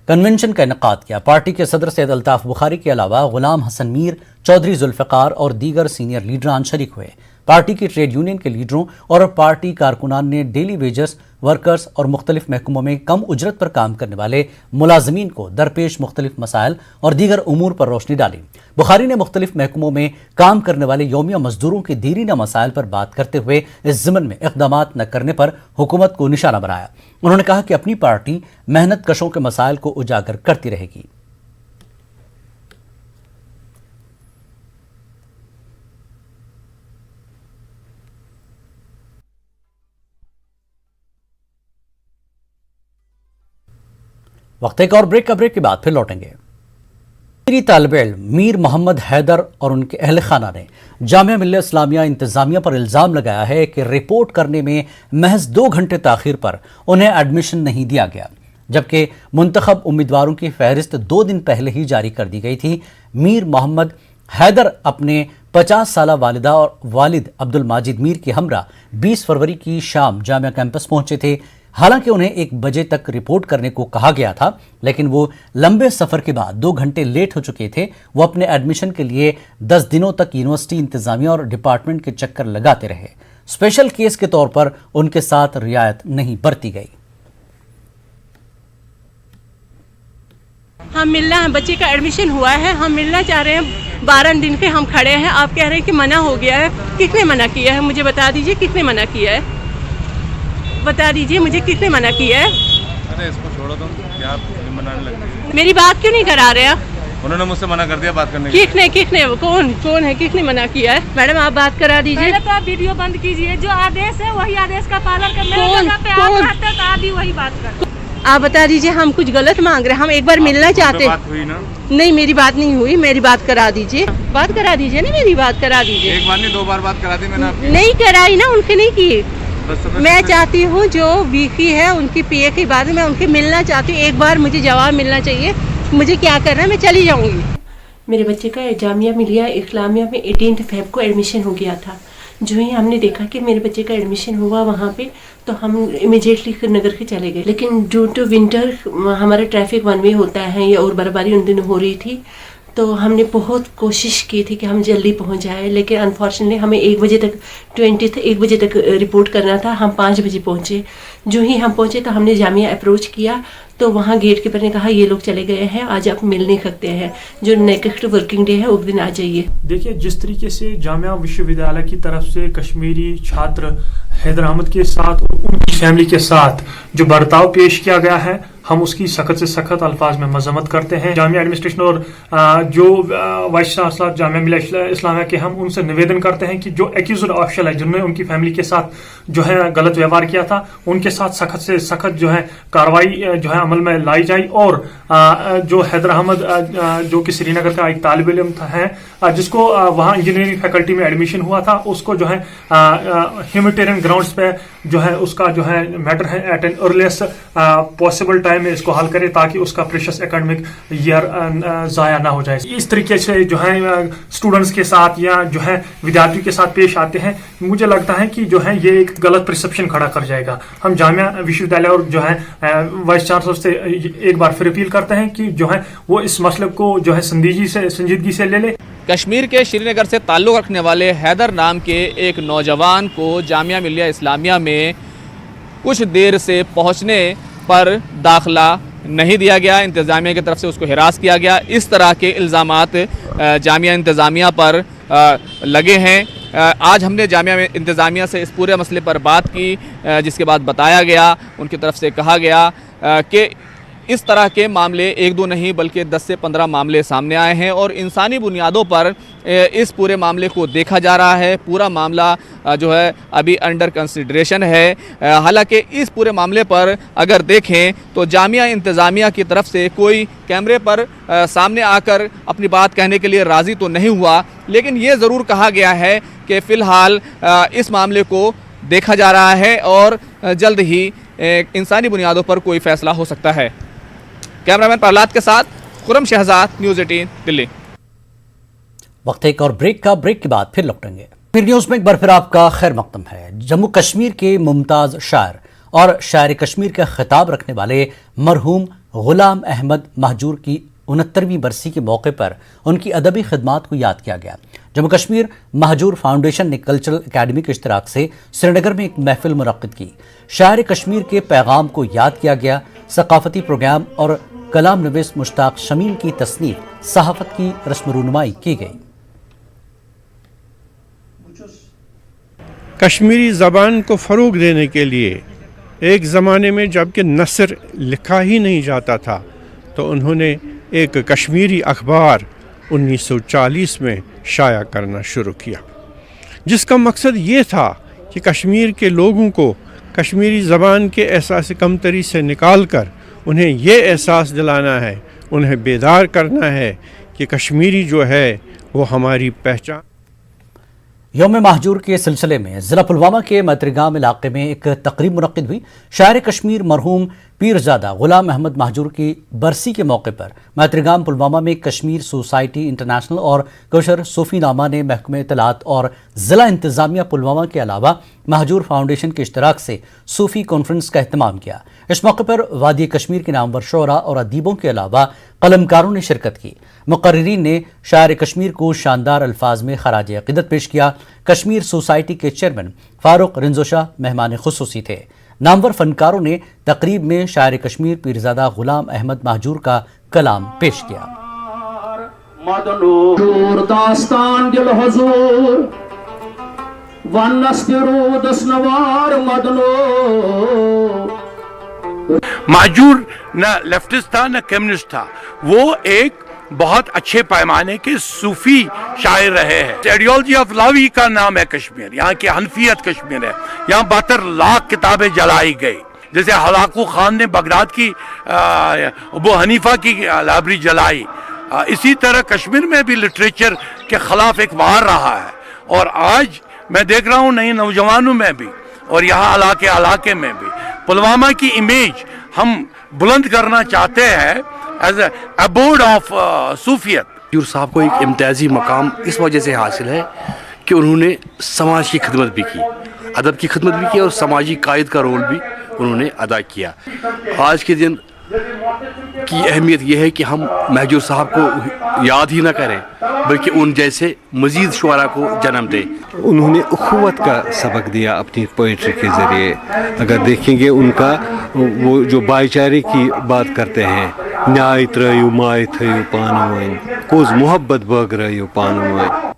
Speaker 1: कन्वेंशन का इनेकाद किया। पार्टी के सदर सैयद अल्ताफ बुखारी के अलावा गुलाम हसन मीर, चौधरी जुल्फ़िकार और दीगर सीनियर लीडरान शरीक हुए। पार्टी की ट्रेड यूनियन के लीडरों और पार्टी कारकुनान ने डेली वेजर्स वर्कर्स और मुख्तलिफ महकमों में कम उजरत पर काम करने वाले मुलाजमीन को दरपेश मुख्तलिफ मसाइल और दीगर उमूर पर रोशनी डाली। बुखारी ने मुख्तलिफ महकमों में काम करने वाले यौमिया मजदूरों के देरीना मसाइल पर बात करते हुए इस ज़िमन में इक़दामात न करने पर हुकूमत को निशाना बनाया। उन्होंने कहा कि अपनी पार्टी मेहनत कशों के मसाइल को उजागर करती रहेगी। वक्त एक और ब्रेक के बाद फिर लौटेंगे। मेरी तालिब इल्म मीर मोहम्मद हैदर और उनके अहल खाना ने जामिया मिल्लिया इस्लामिया इंतजामिया पर इल्ज़ाम लगाया है कि रिपोर्ट करने में महज 2 घंटे ताखीर पर उन्हें एडमिशन नहीं दिया गया, जबकि मुंतखब उम्मीदवारों की फहरिस्त 2 दिन पहले ही जारी कर दी गई थी। मीर मोहम्मद हैदर अपने 50 साला वालिदा और वालिद अब्दुल माजिद मीर के हमरा 20 फरवरी की शाम जामिया कैंपस पहुंचे थे। हालांकि उन्हें 1 बजे तक रिपोर्ट करने को कहा गया था, लेकिन वो लंबे सफर के बाद 2 घंटे लेट हो चुके थे। वो अपने एडमिशन के लिए 10 दिनों तक यूनिवर्सिटी इंतजामिया और डिपार्टमेंट के चक्कर लगाते रहे। स्पेशल केस के तौर पर उनके साथ रियायत नहीं बरती गई।
Speaker 19: हम मिलना है, बच्चे का एडमिशन हुआ है, हम मिलना चाह रहे हैं। 12 दिन से हम खड़े हैं, आप कह रहे हैं कि मना हो गया है। किसने मना किया है, मुझे बता दीजिए किसने मना किया है, बता दीजिए मुझे किसने मना किया है।
Speaker 20: अरे इसको छोड़ो तुम, क्या मनाने लग गई?
Speaker 19: मेरी बात क्यों नहीं करा रहे आप?
Speaker 20: उन्होंने मुझसे मना कर दिया बात करने के लिए।
Speaker 19: किसने कौन है, किसने मना किया है? मैडम आप बात करा दीजिए।
Speaker 21: पहले तो आप वीडियो बंद कीजिए, जो आदेश है वही आदेश का पालन करना है। तो आप भी वही बात कर।
Speaker 19: आप बता दीजिए, हम कुछ गलत मांग रहे हैं, हम एक बार मिलना चाहते हैं।
Speaker 20: हुई ना?
Speaker 19: नहीं मेरी बात नहीं हुई, मेरी बात करा दीजिए, बात करा दीजिए ना, मेरी बात करा दीजिए।
Speaker 20: एक बार नहीं 2 बार बात करा दी मैंने आपकी।
Speaker 19: नहीं कराई ना, उनकी नहीं की। मैं चाहती हूँ जो वीकी है उनकी पीए के बाद मैं उनके मिलना चाहती हूँ। एक बार मुझे जवाब मिलना चाहिए, मुझे क्या करना है, मैं चली जाऊँगी।
Speaker 22: मेरे बच्चे का जामिया मिलिया इस्लामिया में 18 फ़रवरी को एडमिशन हो गया था। जो ही हमने देखा कि मेरे बच्चे का एडमिशन हुआ वहाँ पे, तो हम इमीडिएटली नगर के चले गए। लेकिन ड्यू टू विंटर हमारा ट्रैफिक 1 वे होता है या और बर्फबारी उन दिनों हो रही थी, तो हमने बहुत कोशिश की थी कि हम जल्दी पहुंच जाए। लेकिन अनफॉर्चुनेटली हमें 1 बजे तक 1 बजे तक रिपोर्ट करना था। हम 5 बजे पहुंचे। जो ही हम पहुंचे तो हमने जामिया अप्रोच किया, तो वहाँ गेट कीपर ने कहा ये लोग चले गए हैं, आज आप मिल नहीं सकते हैं, जो नेक्स्ट वर्किंग डे है उस दिन आ जाइए।
Speaker 23: देखिए, जिस तरीके से जामिया विश्वविद्यालय की तरफ से कश्मीरी छात्र हैदर अहमद के साथ और उनकी फैमिली के साथ जो बर्ताव पेश किया गया है, हम उसकी सख्त से सख्त अल्फाज में मजम्मत करते हैं। जामिया एडमिनिस्ट्रेशन और जो वाइस चांसलर जामिया मिलिया इस्लामिया के, हम उनसे निवेदन करते हैं कि जो एक्यूज्ड ऑफिशियल है, जिन्होंने उनकी फैमिली के साथ जो है गलत व्यवहार किया था, उनके साथ सख्त से सख्त जो है कार्रवाई जो है अमल में लाई जाए। और जो हैदर अहमद जो कि श्रीनगर का एक तालिब इल्म है, जिसको वहाँ इंजीनियरिंग फैकल्टी में एडमिशन हुआ था, उसको जो है ह्यूमैनिटेरियन ग्राउंड्स पे जो है उसका जो है मैटर है at an earliest possible time में इसको हल करे, ताकि उसका प्रीशियस एकेडमिक ईयर ज़ाया ना हो जाए। इस तरीके से जो है स्टूडेंट्स के साथ या जो है विद्यार्थियों के साथ पेश आते हैं, मुझे लगता है कि जो है ये एक गलत परसेप्शन खड़ा कर जाएगा। हम जामिया विश्वविद्यालय और जो है वाइस चांसलर से एक बार फिर अपील करते हैं कि जो है वो इस मसले को जो है संजीदगी से ले ले।
Speaker 2: कश्मीर के श्रीनगर से ताल्लुक़ रखने वाले हैदर नाम के एक नौजवान को जामिया मिलिया इस्लामिया में कुछ देर से पहुंचने पर दाखिला नहीं दिया गया, इंतज़ामिया की तरफ से उसको हिरास किया गया। इस तरह के इल्ज़ामात जामिया इंतज़ामिया पर लगे हैं। आज हमने जामिया इंतज़ामिया से इस पूरे मसले पर बात की, जिसके बाद बताया गया, उनकी तरफ से कहा गया कि इस तरह के मामले एक दो नहीं बल्कि 10 से 15 मामले सामने आए हैं और इंसानी बुनियादों पर इस पूरे मामले को देखा जा रहा है। पूरा मामला जो है अभी अंडर कंसिडरेशन है। हालांकि इस पूरे मामले पर अगर देखें तो जामिया इंतज़ामिया की तरफ से कोई कैमरे पर सामने आकर अपनी बात कहने के लिए राज़ी तो नहीं हुआ, लेकिन ये ज़रूर कहा गया है कि फ़िलहाल इस मामले को देखा जा रहा है और जल्द ही इंसानी बुनियादों पर कोई फ़ैसला हो सकता है। कैमरामैन प्रहलाद के साथ खुरम शहजाद, न्यूज़ 18 दिल्ली।
Speaker 1: वक्त एक और ब्रेक का, ब्रेक के बाद फिर लौटेंगे। फिर न्यूज़ में एक बार फिर आपका खैर मकदम है। जम्मू कश्मीर के मुमताज़ शायर और शायर कश्मीर का खिताब रखने वाले मरहूम गुलाम अहमद महजूर की 69वीं बरसी के मौके पर उनकी अदबी खिदमात को याद किया गया। जम्मू कश्मीर महजूर फाउंडेशन ने कल्चरल एकेडमी के इश्तराक से श्रीनगर में एक महफिल मुनक्किद की। शायर कश्मीर के पैगाम को याद किया गया। सकाफती प्रोग्राम और कलाम नवीस मुश्ताक शमीम की तसनीफ सहाफत की रस्म रूनुमाई की गई।
Speaker 3: कश्मीरी ज़बान को फ़रोग़ देने के लिए एक ज़माने में जबकि नसर लिखा ही नहीं जाता था, तो उन्होंने एक कश्मीरी अखबार 1940 में शाया करना शुरू किया, जिसका मकसद ये था कि कश्मीर के लोगों को कश्मीरी ज़बान के एहसास कमतरी से निकाल कर उन्हें ये एहसास दिलाना है, उन्हें बेदार करना है कि कश्मीरी जो है वो हमारी पहचान।
Speaker 1: यौम महजूर के सिलसिले में ज़िला पुलवामा के मैत्रीगाम इलाके में एक तकरीब मुनक्किद हुई। शायर कश्मीर मरहूम पीरज़ादा गुलाम अहमद महजूर की बरसी के मौके पर मैत्रीगाम पुलवामा में कश्मीर सोसाइटी इंटरनेशनल और कोशर सूफीनामा ने महकमे इत्तलात और ज़िला इंतज़ामिया पुलवामा के अलावा महजूर फाउंडेशन के इश्तराक से सूफ़ी कॉन्फ्रेंस का एहतमाम किया। इस मौके पर वादी कश्मीर के नामवर शोरा और अदीबों के अलावा कलमकारों ने शिरकत की। मुक़र्रिरीन ने शायर कश्मीर को शानदार अल्फाज में खराज अक़ीदत पेश किया। कश्मीर सोसाइटी के चेयरमैन फारूक रिंजोशा मेहमान खुसूसी थे। नामवर फनकारों ने तकरीब में शायर कश्मीर पीरज़ादा गुलाम अहमद महजूर का कलाम पेश किया।
Speaker 4: महजूर न लेफ्टिस्ट था न कम्युनिस्ट था, वो एक बहुत अच्छे पैमाने के सूफी शायर रहे हैं। आइडियोलॉजी ऑफ लावी का नाम है कश्मीर, यहाँ की हनफियत कश्मीर है। यहाँ 72 लाख किताबें जलाई गई, जैसे हलाकू खान ने बगदाद की अबू हनीफा की लाइब्रेरी जलाई। इसी तरह कश्मीर में भी लिटरेचर के खिलाफ एक वार रहा है, और आज मैं देख रहा हूँ नए नौजवानों में भी और यहाँ इलाके में भी पुलवामा की इमेज हम बुलंद करना चाहते हैं एज अबोर्ड ऑफ सूफियत।
Speaker 24: महजूर साहब को एक इम्तियाजी मकाम इस वजह से हासिल है कि उन्होंने समाज की खिदमत भी की, अदब की खिदमत भी की और समाजी कायद का रोल भी उन्होंने अदा किया। आज के दिन की अहमियत यह है कि हम महजूर साहब को याद ही न करें बल्कि उन जैसे मज़ीद शुअरा को जन्म दें।
Speaker 25: उन्होंने उखुवत का सबक दिया अपनी पोइट्री के ज़रिए। अगर देखेंगे उनका वो जो भाईचारे की बात करते हैं, न्याय त्रयु माय थयु पानवाइन कोज मोहब्बत बग रयु पानवाइन।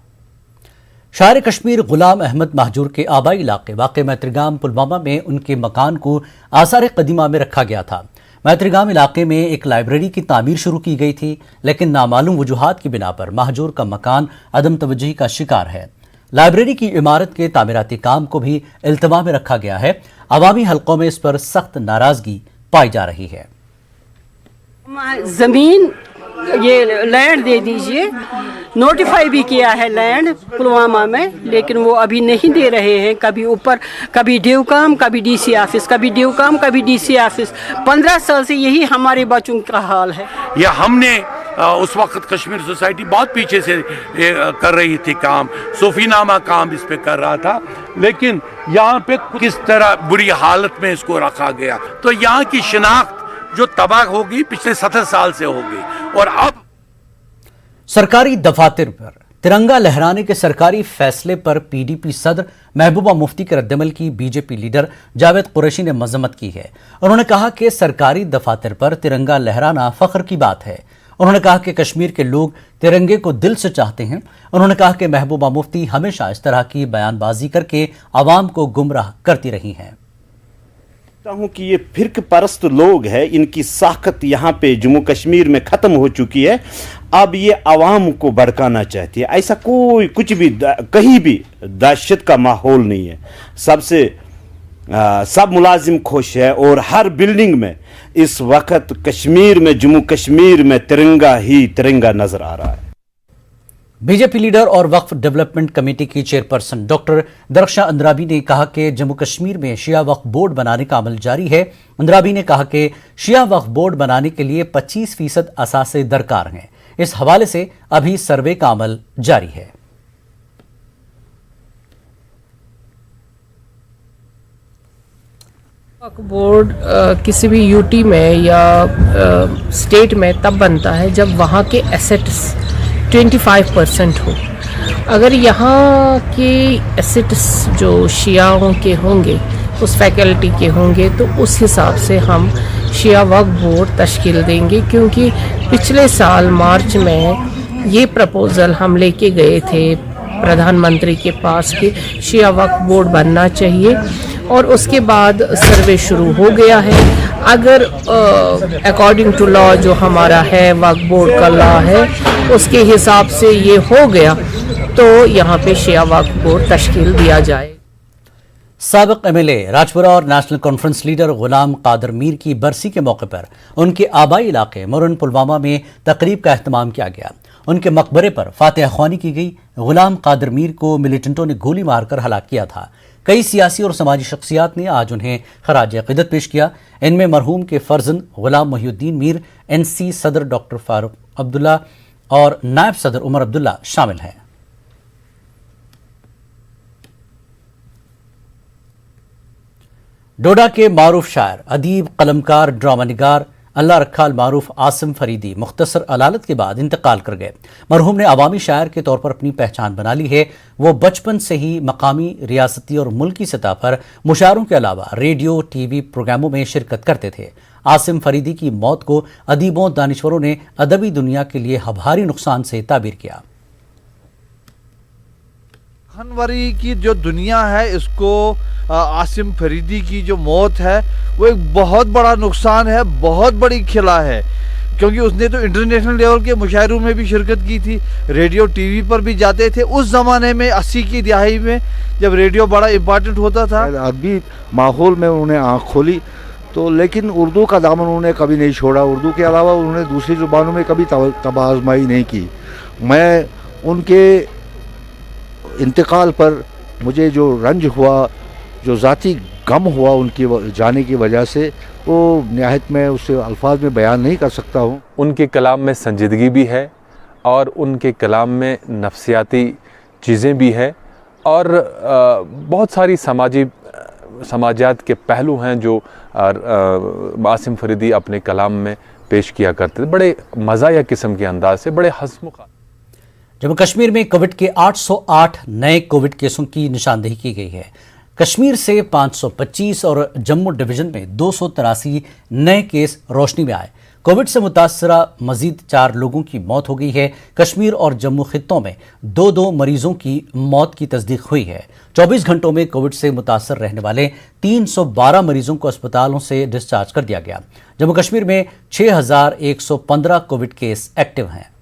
Speaker 1: शायर कश्मीर गुलाम अहमद महजूर के आबाई इलाके वाक़ मैत्रीगाम पुलवामा में उनके मकान को आसार कदीमा में रखा गया था। मैत्रीगाम इलाके में एक लाइब्रेरी की तामीर शुरू की गई थी, लेकिन नामालूम वजूहात की बिना पर महजूर का मकान अदम तवज्जुही का शिकार है। लाइब्रेरी की इमारत के तामीराती काम को भी इल्तवा में रखा गया है। अवामी हलकों में इस पर सख्त नाराजगी पाई जा रही है।
Speaker 5: जमीन ये लैंड दे दीजिए, नोटिफाई भी किया है लैंड पुलवामा में, लेकिन वो अभी नहीं दे रहे हैं। कभी ऊपर, कभी ड्यूकाम, कभी डीसी ऑफिस, कभी ड्यूकाम, कभी डीसी ऑफिस। 15 साल से यही हमारे बच्चों का हाल है।
Speaker 4: या हमने उस वक्त कश्मीर सोसाइटी बहुत पीछे से कर रही थी काम, सूफीनामा काम इस पे कर रहा था, लेकिन यहाँ पे किस तरह बुरी हालत में इसको रखा गया, तो यहाँ की शिनाख्त जो तबाह होगी पिछले 70 साल से होगी। और अब
Speaker 1: सरकारी दफातर पर तिरंगा लहराने के सरकारी फैसले पर पीडीपी सदर महबूबा मुफ्ती के रद्दमल की बीजेपी लीडर जावेद कुरैशी ने मजम्मत की है। उन्होंने कहा कि सरकारी दफातर पर तिरंगा लहराना फख्र की बात है। उन्होंने कहा कि कश्मीर के लोग तिरंगे को दिल से चाहते हैं। उन्होंने कहा कि महबूबा मुफ्ती हमेशा इस तरह की बयानबाजी करके आवाम को गुमराह करती रही हैं।
Speaker 6: हूँ कि ये फिरक परस्त लोग हैं, इनकी साखत यहाँ पे जम्मू कश्मीर में ख़त्म हो चुकी है। अब ये आवाम को भड़काना चाहती है। ऐसा कोई कुछ भी कहीं भी दहशत का माहौल नहीं है। सब मुलाजिम खुश है और हर बिल्डिंग में इस वक्त कश्मीर में, जम्मू कश्मीर में तिरंगा ही तिरंगा नजर आ रहा है।
Speaker 1: बीजेपी लीडर और वक्फ डेवलपमेंट कमेटी की चेयरपर्सन डॉक्टर दरख्शा अंद्राबी ने कहा कि जम्मू कश्मीर में शिया वक्फ बोर्ड बनाने का अमल जारी है। अंद्राबी ने कहा कि शिया वक्फ बोर्ड बनाने के लिए 25% असासे दरकार हैं। इस हवाले से अभी सर्वे का अमल जारी है।
Speaker 7: वक्फ बोर्ड किसी भी यूटी में या स्टेट में तब बनता है जब वहाँ के एसेट्स 25% हो। अगर यहाँ के एसेट्स जो शियाओं के होंगे, उस फैकल्टी के होंगे, तो उस हिसाब से हम शिया वक्फ बोर्ड तश्कील देंगे। क्योंकि पिछले साल मार्च में ये प्रपोज़ल हम लेके गए थे प्रधानमंत्री के पास कि शिया वक्फ बोर्ड बनना चाहिए, और उसके बाद सर्वे शुरू हो गया है। अगर अकॉर्डिंग टू लॉ जो हमारा है, वक्फ बोर्ड का लॉ है, उसके हिसाब से ये हो गया तो यहाँ पे शिया वक्फ बोर्ड तश्कील दिया जाए।
Speaker 1: साबिक एमएलए राजपुरा और नेशनल कॉन्फ्रेंस लीडर गुलाम कादर मीर की बरसी के मौके पर उनके आबाई इलाके मुरन पुलवामा में तकरीब का एहतमाम किया गया। उनके मकबरे पर फातिहा ख्वानी की गई। गुलाम कादर मीर को मिलिटेंटों ने गोली मारकर हलाक किया था। कई सियासी और समाजी शख्सियात ने आज उन्हें खराज अक़ीदत पेश किया। इनमें मरहूम के फर्जंद गुलाम मोहिउद्दीन मीर, एनसी सदर डॉक्टर फारूक अब्दुल्ला और नायब सदर उमर अब्दुल्ला शामिल हैं। डोडा के मारूफ शायर, अदीब, कलमकार, ड्रामा निगार अल्लाह रखा मारूफ आसिम फरीदी मुख्तसर अलालत के बाद इंतकाल कर गए। मरहूम ने अवामी शायर के तौर पर अपनी पहचान बना ली है। वो बचपन से ही मकामी, रियासती और मुल्की सतह पर मुशायरों के अलावा रेडियो, टीवी प्रोग्रामों में शिरकत करते थे। आसिम फरीदी की मौत को अदीबों, दानिश्वरों ने अदबी दुनिया के लिए भारी नुकसान से ताबीर किया।
Speaker 9: खानवारी की जो दुनिया है, इसको आसिम फरीदी की जो मौत है वो एक बहुत बड़ा नुकसान है, बहुत बड़ी खिला है। क्योंकि उसने तो इंटरनेशनल लेवल के मुशायरों में भी शिरकत की थी, रेडियो टीवी पर भी जाते थे। उस ज़माने में 80 की दहाई में जब रेडियो बड़ा इम्पॉर्टेंट होता था,
Speaker 10: अरबी माहौल में उन्होंने आँख खोली तो, लेकिन उर्दू का दामन उन्होंने कभी नहीं छोड़ा। उर्दू के अलावा उन्होंने दूसरी ज़ुबानों में कभी तबाज़माई नहीं की। मैं उनके इंतकाल पर मुझे जो रंज हुआ, जो ज़ाती गम हुआ उनकी जाने की वजह से, वो निहायत में उससे अल्फाज में बयान नहीं कर सकता हूँ।
Speaker 26: उनके कलाम में संजीदगी भी है और उनके कलाम में नफ्सियाती चीज़ें भी है और बहुत सारी समाजात के पहलू हैं जो आसिम फरीदी अपने कलाम में पेश किया करते थे, बड़े मज़ाया किस्म के अंदाज से, बड़े हंसमुख।
Speaker 1: जम्मू कश्मीर में कोविड के 808 नए कोविड केसों की निशानदेही की गई है। कश्मीर से 525 और जम्मू डिवीजन में 283 नए केस रोशनी में आए। कोविड से मुतासरा मजीद 4 लोगों की मौत हो गई है। कश्मीर और जम्मू खित्तों में 2 मरीजों की मौत की तस्दीक हुई है। 24 घंटों में कोविड से मुतासर रहने वाले 312 मरीजों को अस्पतालों से डिस्चार्ज कर दिया गया। जम्मू कश्मीर में 6115 कोविड केस एक्टिव हैं।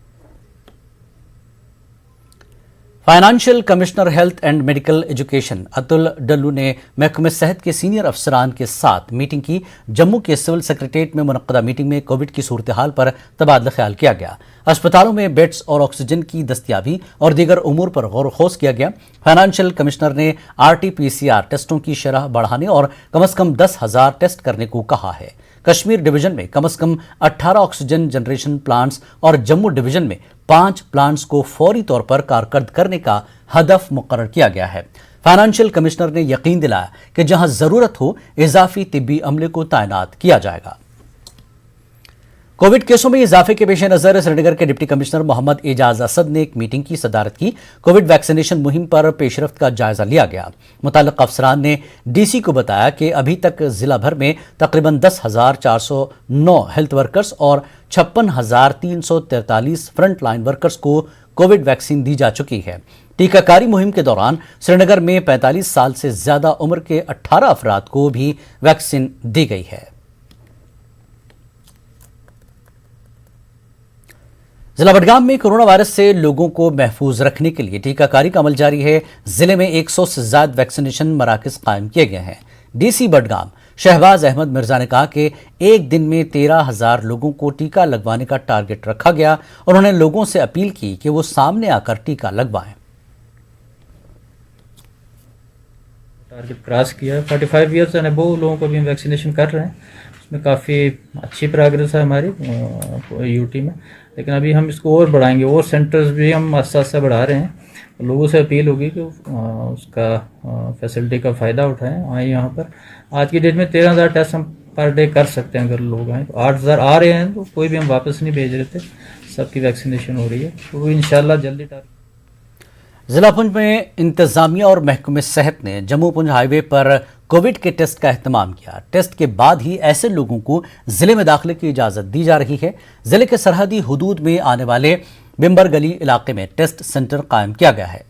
Speaker 1: Financial commissioner health and medical education Atul Dulloo ने महकमे सेहत के सीनियर अफसरान के साथ मीटिंग की। जम्मू के सिविल सेक्रेटेरिएट में मुनक्कदा मीटिंग में कोविड की सूरत हाल पर तबादला ख्याल किया गया। अस्पतालों में बेड्स और ऑक्सीजन की दस्तियाबी और दीगर उमूर पर गौर खोज किया गया। फाइनेंशियल कमिश्नर ने RT-PCR टेस्टों की शरह बढ़ाने और कम से कम 10,000 टेस्ट करने को कहा है। कश्मीर डिवीजन में कम से कम 18 ऑक्सीजन जनरेशन प्लांट्स और जम्मू डिवीजन में 5 प्लांट्स को फौरी तौर पर कारकर्द करने का हदफ मुकर्रर किया गया है। फाइनेंशियल कमिश्नर ने यकीन दिलाया कि जहां जरूरत हो इजाफी तिब्बी अमले को तैनात किया जाएगा। कोविड केसों में इजाफे के पेश नजर श्रीनगर के डिप्टी कमिश्नर मोहम्मद एजाज असद ने एक मीटिंग की सदारत की। कोविड वैक्सीनेशन मुहिम पर पेशरफ्त का जायजा लिया गया। मुताल्लिक़ अफसरान ने DC को बताया कि अभी तक जिला भर में तकरीबन 10,409 हेल्थ वर्कर्स और 56,343 फ्रंट लाइन वर्कर्स को कोविड वैक्सीन दी जा चुकी है। टीकाकारी मुहिम के दौरान श्रीनगर में 45 साल से ज्यादा उम्र के 18 अफराद को भी वैक्सीन दी गई है। जिला बडगाम में कोरोना वायरस से लोगों को महफूज रखने के लिए टीकाकारी का अमल जारी है। जिले में 100 से ज्यादा वैक्सीनेशन मराकज कायम किए गए हैं। DC बडगाम शहबाज अहमद मिर्जा ने कहा कि एक दिन में 13,000 लोगों को टीका लगवाने का टारगेट रखा गया। उन्होंने लोगों से अपील की कि वो सामने आकर टीका लगवाएं।
Speaker 8: टारगेट क्रॉस किया है। 45 ईयर्स एंड अबव लोगों को भी हम वैक्सीनेशन कर रहे हैं। इसमें काफ़ी अच्छी प्रोग्रेस है हमारी यूटी में, लेकिन अभी हम इसको और बढ़ाएंगे और सेंटर्स भी हम आस्ते बढ़ा रहे हैं। लोगों से अपील होगी कि उसका फैसिलिटी का फ़ायदा उठाएं, आए यहाँ पर। आज की डेट में 13,000 टेस्ट हम पर डे कर सकते हैं अगर लोग आएँ। तो 8,000 आ रहे हैं तो कोई भी हम वापस नहीं भेज रहे थे, सबकी वैक्सीनेशन हो रही है। तो इंशाल्लाह जल्दी
Speaker 1: जिला पुंछ में इंतजामिया और महकमे सेहत ने जम्मू पुंछ हाईवे पर कोविड के टेस्ट का एहतमाम किया। टेस्ट के बाद ही ऐसे लोगों को जिले में दाखिले की इजाजत दी जा रही है। जिले के सरहदी हुदूद में आने वाले बिम्बर गली इलाके में टेस्ट सेंटर कायम किया गया है।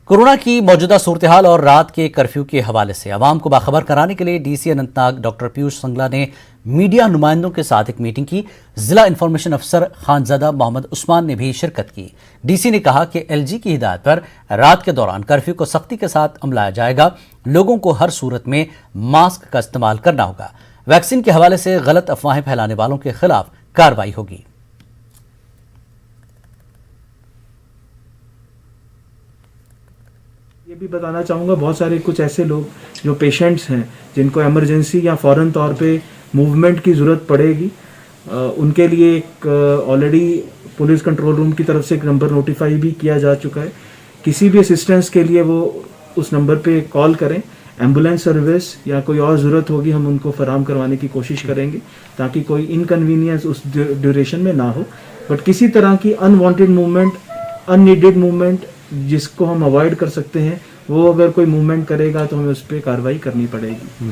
Speaker 1: कोरोना की मौजूदा सूरत हाल और रात के कर्फ्यू के हवाले से आवाम को बाखबर कराने के लिए DC अनंतनाग डॉक्टर पीयूष संगला ने मीडिया नुमाइंदों के साथ एक मीटिंग की। जिला इंफॉर्मेशन अफसर खानजादा मोहम्मद उस्मान ने भी शिरकत की। DC ने कहा कि LG की हिदायत पर रात के दौरान कर्फ्यू को सख्ती के साथ अमलाया जाएगा। लोगों को हर सूरत में मास्क का इस्तेमाल करना होगा। वैक्सीन के हवाले से गलत अफवाहें फैलाने वालों के खिलाफ कार्रवाई होगी।
Speaker 11: ये भी बताना चाहूँगा, बहुत सारे कुछ ऐसे लोग जो पेशेंट्स हैं जिनको इमरजेंसी या फ़ौरन तौर पे मूवमेंट की ज़रूरत पड़ेगी, उनके लिए एक ऑलरेडी पुलिस कंट्रोल रूम की तरफ से एक नंबर नोटिफाई भी किया जा चुका है। किसी भी असिस्टेंस के लिए वो उस नंबर पे कॉल करें। एम्बुलेंस सर्विस या कोई और ज़रूरत होगी हम उनको फराहम करवाने की कोशिश करेंगे ताकि कोई इनकन्वीनियंस उस ड्यूरेशन में ना हो। बट किसी तरह की अनवांटेड मूवमेंट, अननीडेड मूवमेंट जिसको हम अवॉइड कर सकते हैं, वो अगर कोई मूवमेंट करेगा तो हमें उस पर कार्रवाई करनी पड़ेगी।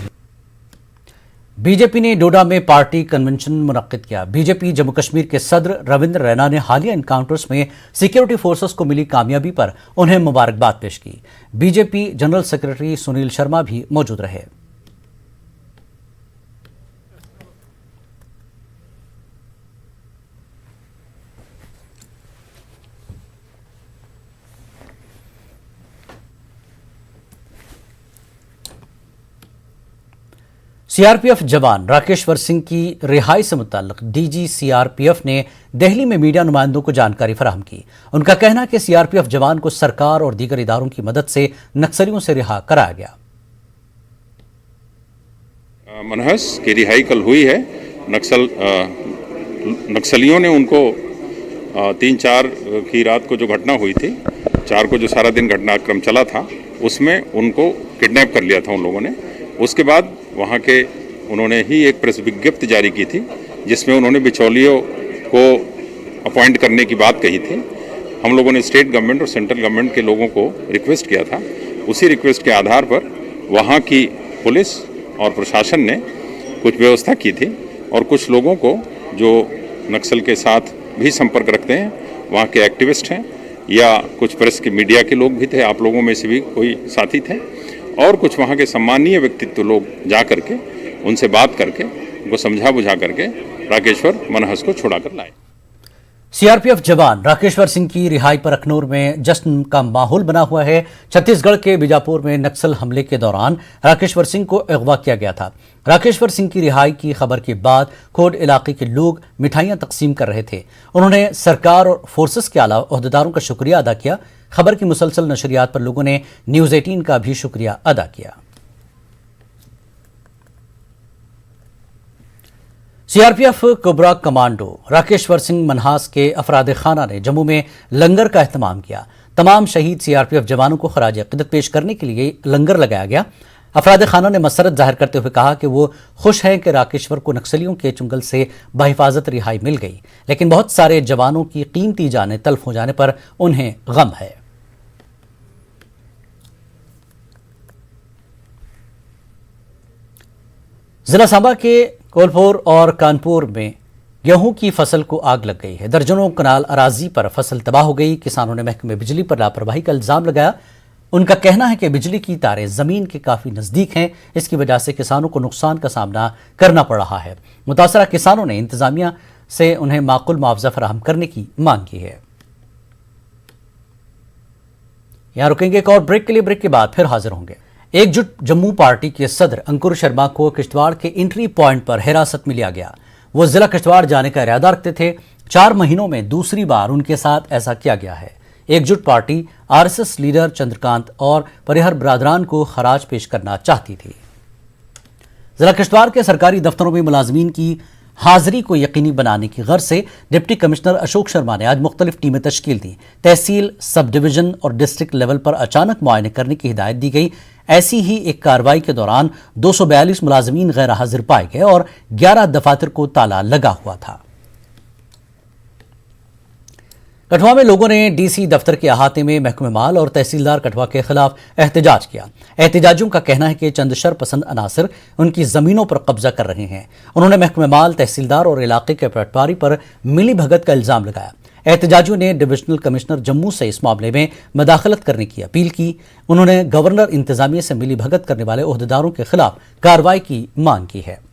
Speaker 1: बीजेपी ने डोडा में पार्टी कन्वेंशन मुनक्किद किया। बीजेपी जम्मू कश्मीर के सदर रविंद्र रैना ने हालिया इनकाउंटर्स में सिक्योरिटी फोर्सेस को मिली कामयाबी पर उन्हें मुबारकबाद पेश की। BJP general secretary Sunil Sharma भी मौजूद रहे। CRPF जवान राकेश्वर सिंह की रिहाई से मुताल्लिक DG CRPF ने दिल्ली में मीडिया नुमाइंदों को जानकारी फराहम की। उनका कहना है कि CRPF जवान को सरकार और दीगर इदारों की मदद से नक्सलियों से रिहा कराया गया।
Speaker 12: मनहस की रिहाई कल हुई है। नक्सलियों ने उनको 3-4 की रात को जो घटना हुई थी, 4 को जो सारा दिन घटनाक्रम चला था, उसमें उनको किडनैप कर लिया था उन लोगों ने। उसके बाद वहाँ के उन्होंने ही एक प्रेस विज्ञप्ति जारी की थी जिसमें उन्होंने बिचौलियों को अपॉइंट करने की बात कही थी। हम लोगों ने स्टेट गवर्नमेंट और सेंट्रल गवर्नमेंट के लोगों को रिक्वेस्ट किया था। उसी रिक्वेस्ट के आधार पर वहाँ की पुलिस और प्रशासन ने कुछ व्यवस्था की थी और कुछ लोगों को जो नक्सल के साथ भी संपर्क रखते हैं, वहाँ के एक्टिविस्ट हैं या कुछ प्रेस के मीडिया के लोग भी थे, आप लोगों में से भी कोई साथी थे, और कुछ वहाँ के सम्मानीय व्यक्तित्व लोग जा करके उनसे बात करके उनको समझा बुझा करके राकेश्वर मनहस को छुड़ा कर लाए।
Speaker 1: सीआरपीएफ जवान राकेश्वर सिंह की रिहाई पर अखनूर में जश्न का माहौल बना हुआ है। छत्तीसगढ़ के बीजापुर में नक्सल हमले के दौरान राकेश्वर सिंह को अगवा किया गया था। राकेश्वर सिंह की रिहाई की खबर के बाद खोड इलाके के लोग मिठाइयां तकसीम कर रहे थे। उन्होंने सरकार और फोर्सेस के आला ओहदेदारों का शुक्रिया अदा किया। खबर की मुसलसल नशरियात पर लोगों ने न्यूज 18 का भी शुक्रिया अदा किया। CRPF cobra commando Rakeshwar Singh Manhas के अफराद खाना ने जम्मू में लंगर का एहतमाम किया। तमाम शहीद सीआरपीएफ जवानों को खराज अकीदत पेश करने के लिए लंगर लगाया गया। अफराद खाना ने मसरत जाहिर करते हुए कहा कि वो खुश हैं कि राकेश्वर को नक्सलियों के चुंगल से बहिफाजत रिहाई मिल गई, लेकिन बहुत सारे जवानों की कीमती जानें तल्फ हो जाने पर उन्हें गम है। जिला सांबा के कोलपुर और कानपुर में गेहूं की फसल को आग लग गई है। दर्जनों कनाल अराजी पर फसल तबाह हो गई। किसानों ने महकमे बिजली पर लापरवाही का इल्जाम लगाया। उनका कहना है कि बिजली की तारें जमीन के काफी नजदीक हैं, इसकी वजह से किसानों को नुकसान का सामना करना पड़ रहा है। मुतासरा किसानों ने इंतजामिया से उन्हें माकूल मुआवजा फराहम करने की मांग की है। यहां रुकेंगे एक और ब्रेक के लिए। ब्रेक के बाद फिर हाजिर होंगे। एकजुट जम्मू पार्टी के सदर अंकुर शर्मा को किश्तवाड़ के एंट्री पॉइंट पर हिरासत में लिया गया। वो जिला किश्तवाड़ जाने का इरादा रखते थे। 4 महीनों में दूसरी बार उनके साथ ऐसा किया गया है। एकजुट पार्टी आरएसएस लीडर चंद्रकांत और परिहर बरादरान को खराज पेश करना चाहती थी। जिला किश्तवाड़ के सरकारी दफ्तरों में मुलाजमीन की हाजिरी को यकीनी बनाने की गर्ज से डिप्टी कमिश्नर अशोक शर्मा ने आज मुख्तलिफ टीमें तश्कील दी। तहसील, सब डिवीजन और डिस्ट्रिक्ट लेवल पर अचानक मुआयने करने की हिदायत दी गई। ऐसी ही एक कार्रवाई के दौरान 242 मुलाजमीन गैर हाजिर पाए गए और 11 दफातर को ताला लगा हुआ था। कठुआ में लोगों ने डीसी दफ्तर के अहाते में महकमे माल और तहसीलदार कठुआ के खिलाफ एहतजाज किया। एहतजाजियों का कहना है कि चंद शरपसंद अनासर उनकी जमीनों पर कब्जा कर रहे हैं। उन्होंने महकमे माल, तहसीलदार और इलाके के पटवारी पर मिली भगत का इल्जाम लगाया। एहतजाजियों ने डिविजनल कमिश्नर जम्मू से इस मामले में मदाखलत करने की अपील की। उन्होंने गवर्नर इंतजामिया से मिली भगत करने वाले ओहदेदारों के खिलाफ कार्रवाई की मांग की है।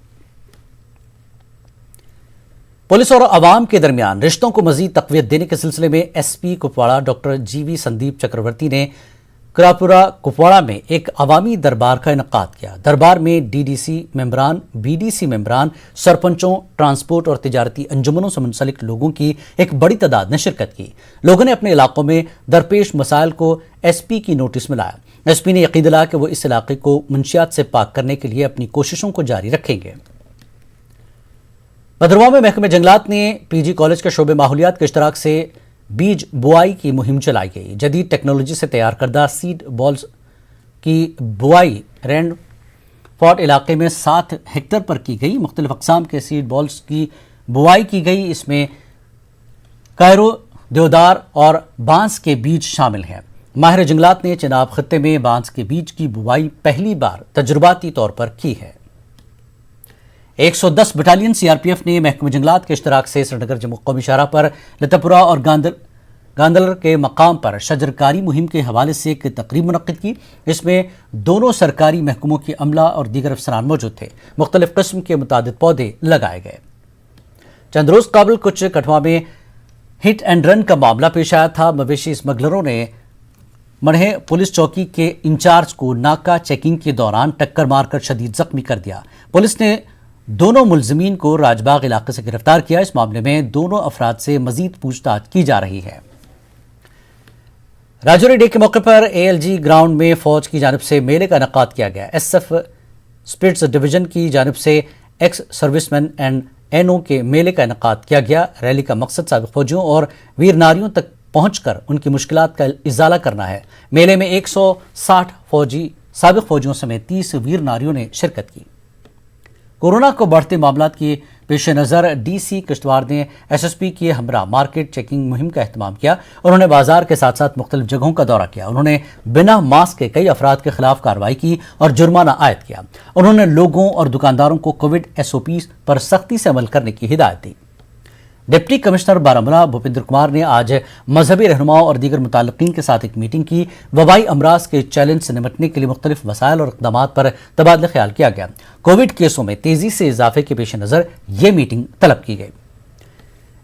Speaker 1: पुलिस और अवाम के दरमियान रिश्तों को मजीद तकवीत देने के सिलसिले में एसपी कुपवाड़ा डॉक्टर जीवी संदीप चक्रवर्ती ने करापुरा कुपवाड़ा में एक अवामी दरबार का इनकाद किया। दरबार में डीडीसी मेंबरान, बीडीसी मेंबरान, सरपंचों, ट्रांसपोर्ट और तिजारती अंजुमनों से मुंसलिक लोगों की एक बड़ी तादाद ने शिरकत की। लोगों ने अपने इलाकों में दरपेश मसाइल को एसपी की नोटिस में लाया। एसपी ने यकीन दिलाया कि वो इस इलाके को मुंशियात से पाक करने के लिए अपनी कोशिशों को जारी रखेंगे। भद्रवाह में महकमे जंगलात ने पीजी कॉलेज के शोबे माहौलियात के इश्तराक से बीज बुआई की मुहिम चलाई गई। जदीद टेक्नोलॉजी से तैयार करदा सीड बॉल्स की बुआई रैंड फॉर्ट इलाके में 7 हेक्टर पर की गई। मुख्तलिफ अक़साम के सीड बॉल्स की बुआई की गई। इसमें कायरो, देवदार और बांस के बीज शामिल हैं। माहिर जंगलात ने चिनाब खत्ते में बांस के बीज की बुआई पहली बार तजुर्बाती तौर पर की है। 110 बटालियन सीआरपीएफ ने महकमे जंगलात के इश्तराक से श्रीनगर जम्मू कौमी शाहराह पर लतापुरा और गांदलर के मकाम पर शजरकारी मुहिम के हवाले से एक तकरीब मुनक्किद की। इसमें दोनों सरकारी महकमों की अमला और दीगर अफसरान मौजूद थे। मुख्तलिफ किस्म के मुतादिद पौधे लगाए गए। चंद रोज काबिल कुछ कठुआ में हिट एंड रन का मामला पेश आया था। मवेशी स्मगलरों ने मढ़े पुलिस चौकी के इंचार्ज को नाका चेकिंग के दौरान टक्कर मारकर शदीद जख्मी कर दिया। पुलिस ने दोनों मुलजिमीन को राजबाग इलाके से गिरफ्तार किया। इस मामले में दोनों अफराद से मजीद पूछताछ की जा रही है। राजौरी डे के मौके पर एएलजी ग्राउंड में फौज की जानिब से मेले का इनेकाद किया गया। एसएफ स्पिरिट्स डिवीजन की जानिब से एक्स सर्विसमैन एंड एनओ के मेले का इनेकाद किया गया। रैली का मकसद साबिक फौजियों और वीर नारियों तक पहुंचकर उनकी मुश्किलात का इजाला करना है। मेले में 160 फौजी साबिक फौजियों समेत 30 वीर नारियों ने शिरकत की। कोरोना को बढ़ते मामलात के पेश नज़र DC किश्तवाड़ ने SSP के हमरा मार्केट चेकिंग मुहिम का एहतमाम किया। उन्होंने बाजार के साथ साथ मुख्तलिफ जगहों का दौरा किया। उन्होंने बिना मास्क के कई अफराद के खिलाफ कार्रवाई की और जुर्माना आयद किया। उन्होंने लोगों और दुकानदारों को कोविड SOP पर सख्ती से अमल करने की हिदायत दी। डिप्टी कमिश्नर बारामूला भूपेंद्र कुमार ने आज मजहबी रहनुमाओं और दीगर मुताल्लिकीन के साथ एक मीटिंग की। वबाई अमराज के चैलेंज से निपटने के लिए मुख्तलिफ वसाइल और इक़दाम पर तबादला ख्याल किया गया। कोविड केसों में तेजी से इजाफे के पेश नज़र ये मीटिंग तलब की गई।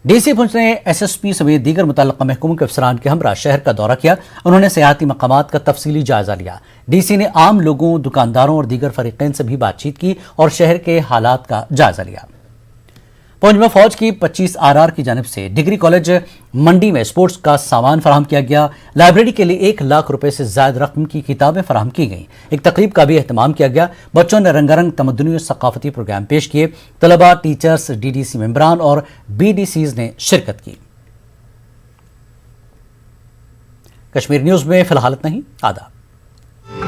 Speaker 1: DC पुंछ ने SSP समेत दीगर मुतल्लिक़ा महकमों के अफसरान के हमरा शहर का दौरा किया। उन्होंने सियाहती मकामात का तफसीली जायजा लिया। DC ने आम लोगों, दुकानदारों और दीगर फरीक़ैन से भी बातचीत की और शहर के हालात का जायजा लिया। पुंछ में फौज की 25 RR की जानिब से डिग्री कॉलेज मंडी में स्पोर्ट्स का सामान फराहम किया गया। लाइब्रेरी के लिए 1 लाख रुपए से ज्यादा रकम की किताबें फराहम की गईं। एक तकरीब का भी एहतमाम किया गया। बच्चों ने रंगारंग तमद्दुनी और सकाफती प्रोग्राम पेश किए। तलबा, टीचर्स, DDC मेंबरान और BDCs ने शिरकत की। कश्मीर न्यूज में फिलहाल इतना ही। आदाब।